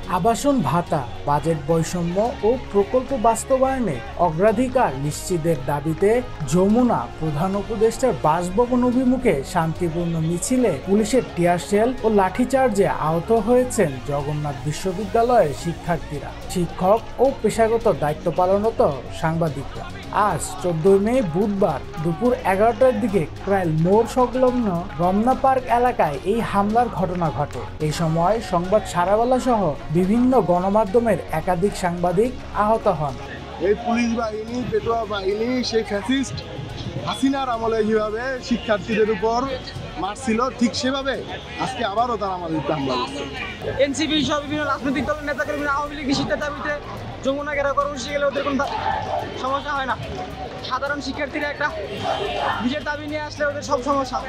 আবাসন ভাতা, বাজেট বৈষম্য ও প্রকল্প বাস্তবায়নে অগ্রাধিকার নিশ্চিতের দাবিতে যমুনা প্রধান উপদেষ্টার বাসভবন অভিমুখে শান্তিপূর্ণ মিছিলে পুলিশের টিয়ারশেল ও লাঠিচার্জে আহত হয়েছেন জগন্নাথ বিশ্ববিদ্যালয়ের শিক্ষার্থীরা, শিক্ষক ও পেশাগত দায়িত্ব পালনরত সাংবাদিকরা। আজ 14 মে বুধবার দুপুর 11টার দিকে ক্রাইল মোড় সংলগ্ন রমনা পার্ক এলাকায় এই হামলার ঘটনা ঘটে। এই সময় সংবাদ সারাবেলা সহ বিভিন্ন গণমাধ্যমের একাধিক সাংবাদিক আহত হন। এই পুলিশ বাহিনী, পেটোয়া বাহিনী, সেই ফ্যাসিস্ট হাসিনার আমলে যেভাবে শিক্ষার্থীদের উপর মারছিল, ঠিক সেভাবে আজকে আবারও তারা আমাদের হামলা করছে। এনসিপি সহ বিভিন্ন রাজনৈতিক দলের নেতাকর্মীরা আওয়ামী লীগ নিষিদ্ধের দাবিতে যমুনা ঘেরাও কর্মসূচি গেলে ওদের কোনো সমস্যা হয় না। সাধারণ শিক্ষার্থীরা একটা নিজের দাবি নিয়ে আসলে ওদের সব সমস্যা,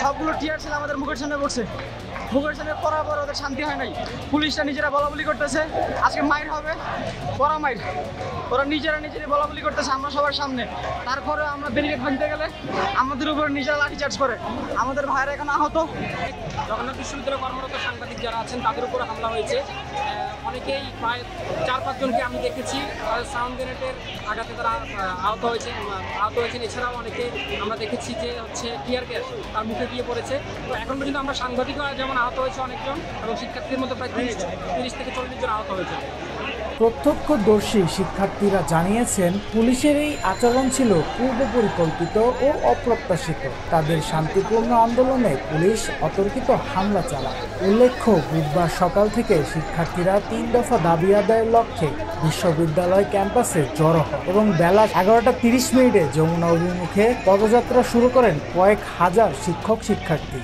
সবগুলো টিয়ার ছিল আমাদের মুখের সামনে পড়ছে। মুখের সামনে পড়ার পর ওদের শান্তি হয় নাই। পুলিশরা নিজেরা বলাবলি করতেছে আজকে মাইর হবে, পড়া মাইর। ওরা নিজেরাই বলাবলি করতেছে আমরা সবার সামনে। তারপরে আমরা ব্যারিকেড ভাঙতে গেলে আমাদের উপরে নিজেরা লাঠিচার্জ করে। আমাদের ভাইয়েরা এখন আহত। জগন্নাথ বিশ্ববিদ্যালয়ে কর্মরত সাংবাদিক যারা আছেন তাদের উপরে হামলা হয়েছে। অনেকেই প্রায় 4-5 জনকে আমি দেখেছি সাউন্ড গ্রেনেডের আঘাতে তারা আহত হয়েছেন। এছাড়াও অনেকে আমরা দেখেছি যে টিয়ার গ্যাস তার মুখে গিয়ে পড়েছে। তো এখন পর্যন্ত আমরা সাংবাদিকরা যেমন আহত হয়েছে অনেকজন, এবং শিক্ষার্থীর মধ্যে প্রায় 30 থেকে 40 জন আহত হয়েছে। প্রত্যক্ষদর্শী শিক্ষার্থীরা জানিয়েছেন, পুলিশের এই আচরণ ছিল পূর্ব পরিকল্পিত ও অপ্রত্যাশিত। তাদের শান্তিপূর্ণ আন্দোলনে পুলিশ অতর্কিত হামলা চালায়। উল্লেখ্য, বুধবার সকাল থেকে শিক্ষার্থীরা 3 দফা দাবি আদায়ের লক্ষ্যে বিশ্ববিদ্যালয় ক্যাম্পাসে জড়ো হয় এবং বেলা 11টা 30 মিনিটে যমুনা অভিমুখে পদযাত্রা শুরু করেন কয়েক হাজার শিক্ষক শিক্ষার্থী।